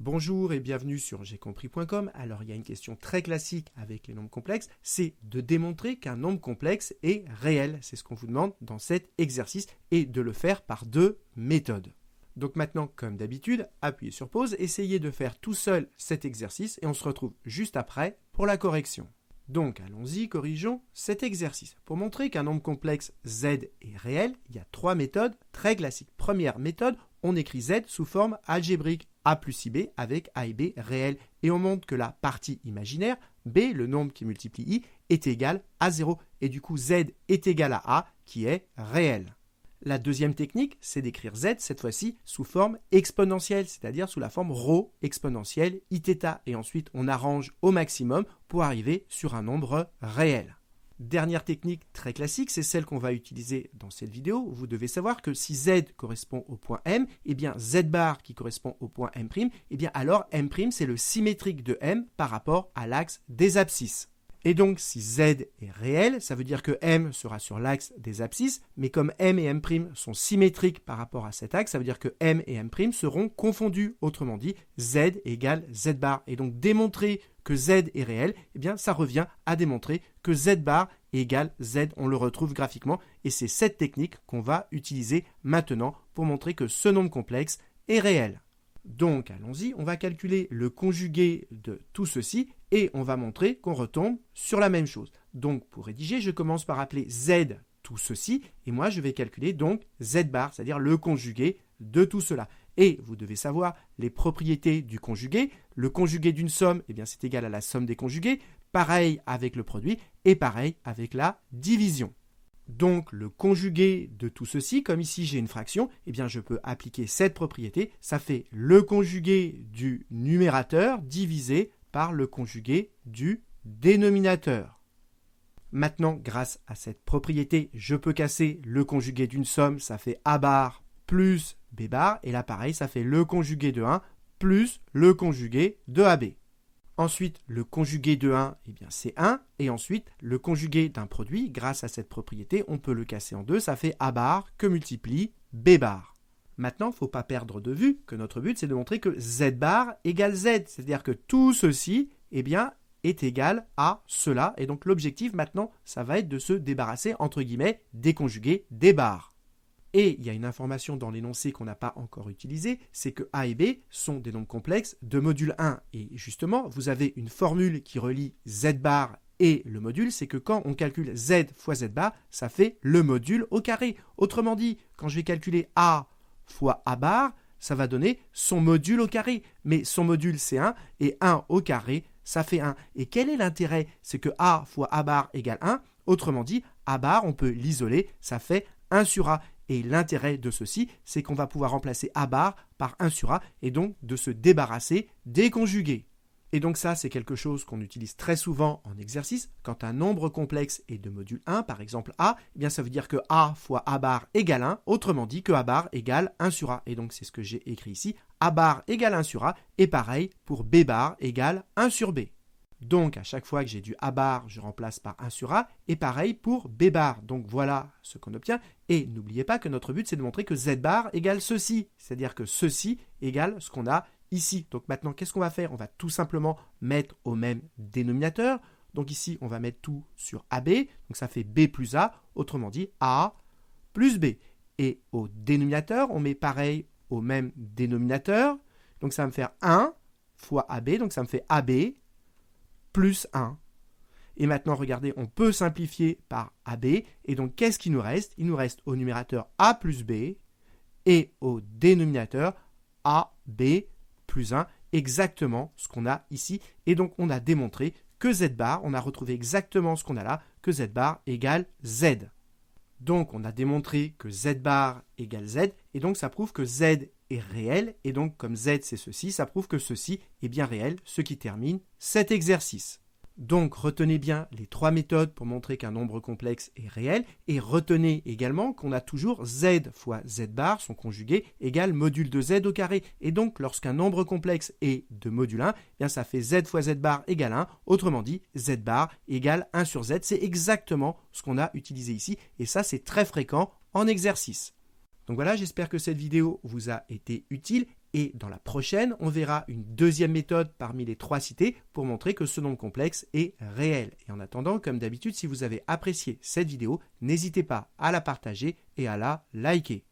Bonjour et bienvenue sur jcompris.com. Alors il y a une question très classique avec les nombres complexes, c'est de démontrer qu'un nombre complexe est réel. C'est ce qu'on vous demande dans cet exercice et de le faire par deux méthodes. Donc maintenant, comme d'habitude, appuyez sur pause, essayez de faire tout seul cet exercice et on se retrouve juste après pour la correction. Donc allons-y, corrigeons cet exercice. Pour montrer qu'un nombre complexe z est réel, il y a trois méthodes très classiques. Première méthode, on écrit z sous forme algébrique, a plus ib avec a et b réels. Et on montre que la partie imaginaire, b, le nombre qui multiplie i, est égal à 0. Et du coup, z est égal à a, qui est réel. La deuxième technique, c'est d'écrire z, cette fois-ci, sous forme exponentielle, c'est-à-dire sous la forme ρ exponentielle iθ. Et ensuite, on arrange au maximum pour arriver sur un nombre réel. Dernière technique très classique, c'est celle qu'on va utiliser dans cette vidéo. Vous devez savoir que si z correspond au point M, et bien z bar qui correspond au point M', et bien alors M' c'est le symétrique de M par rapport à l'axe des abscisses. Et donc si z est réel, ça veut dire que M sera sur l'axe des abscisses, mais comme M et M' sont symétriques par rapport à cet axe, ça veut dire que M et M' seront confondus. Autrement dit, z égale z bar. Et donc démontrer que z est réel, eh bien ça revient à démontrer que z bar égale z. On le retrouve graphiquement et c'est cette technique qu'on va utiliser maintenant pour montrer que ce nombre complexe est réel. Donc allons-y, on va calculer le conjugué de tout ceci et on va montrer qu'on retombe sur la même chose. Donc pour rédiger, je commence par appeler z tout ceci et moi je vais calculer donc z bar, c'est-à-dire le conjugué de tout cela. Et vous devez savoir les propriétés du conjugué. Le conjugué d'une somme, eh bien c'est égal à la somme des conjugués. Pareil avec le produit et pareil avec la division. Donc le conjugué de tout ceci, comme ici j'ai une fraction, eh bien je peux appliquer cette propriété. Ça fait le conjugué du numérateur divisé par le conjugué du dénominateur. Maintenant, grâce à cette propriété, je peux casser le conjugué d'une somme, ça fait a bar plus b bar, et là pareil, ça fait le conjugué de 1 plus le conjugué de ab. Ensuite, le conjugué de 1, eh bien, c'est 1. Et ensuite, le conjugué d'un produit, grâce à cette propriété, on peut le casser en deux. Ça fait a bar que multiplie b bar. Maintenant, il ne faut pas perdre de vue que notre but, c'est de montrer que z bar égale z. C'est-à-dire que tout ceci eh bien, est égal à cela. Et donc, l'objectif maintenant, ça va être de se débarrasser, entre guillemets, des conjugués des barres. Et il y a une information dans l'énoncé qu'on n'a pas encore utilisée, c'est que A et B sont des nombres complexes de module 1. Et justement, vous avez une formule qui relie z bar et le module, c'est que quand on calcule z fois z bar, ça fait le module au carré. Autrement dit, quand je vais calculer A fois A bar, ça va donner son module au carré. Mais son module, c'est 1, et 1 au carré, ça fait 1. Et quel est l'intérêt? C'est que A fois A bar égale 1. Autrement dit, A bar, on peut l'isoler, ça fait 1 sur A. Et l'intérêt de ceci, c'est qu'on va pouvoir remplacer A bar par 1 sur A et donc de se débarrasser des conjugués. Et donc ça, c'est quelque chose qu'on utilise très souvent en exercice. Quand un nombre complexe est de module 1, par exemple A, eh bien ça veut dire que A fois A bar égale 1, autrement dit que A bar égale 1 sur A. Et donc c'est ce que j'ai écrit ici, A bar égale 1 sur A, et pareil pour B bar égale 1 sur B. Donc, à chaque fois que j'ai du A bar, je remplace par 1 sur A, et pareil pour B bar. Donc, voilà ce qu'on obtient. Et n'oubliez pas que notre but, c'est de montrer que Z bar égale ceci. C'est-à-dire que ceci égale ce qu'on a ici. Donc, maintenant, qu'est-ce qu'on va faire? On va tout simplement mettre au même dénominateur. Donc, ici, on va mettre tout sur AB. Donc, ça fait B plus A. Autrement dit, A plus B. Et au dénominateur, on met pareil au même dénominateur. Donc, ça va me faire 1 fois AB. Donc, ça me fait AB plus 1. Et maintenant, regardez, on peut simplifier par AB. Et donc, qu'est-ce qu'il nous reste? Il nous reste au numérateur A plus B et au dénominateur AB plus 1, exactement ce qu'on a ici. Et donc, on a démontré que Z bar, on a retrouvé exactement ce qu'on a là, que Z bar égale Z. Donc, on a démontré que Z bar égale Z. Et donc, ça prouve que Z est réel. Et donc, comme Z, c'est ceci, ça prouve que ceci est bien réel, ce qui termine cet exercice. Donc, retenez bien les trois méthodes pour montrer qu'un nombre complexe est réel. Et retenez également qu'on a toujours Z fois Z bar, son conjugué, égale module de Z au carré. Et donc, lorsqu'un nombre complexe est de module 1, eh bien, ça fait Z fois Z bar égale 1. Autrement dit, Z bar égale 1 sur Z. C'est exactement ce qu'on a utilisé ici. Et ça, c'est très fréquent en exercice. Donc voilà, j'espère que cette vidéo vous a été utile et dans la prochaine, on verra une deuxième méthode parmi les 3 citées pour montrer que ce nombre complexe est réel. Et en attendant, comme d'habitude, si vous avez apprécié cette vidéo, n'hésitez pas à la partager et à la liker.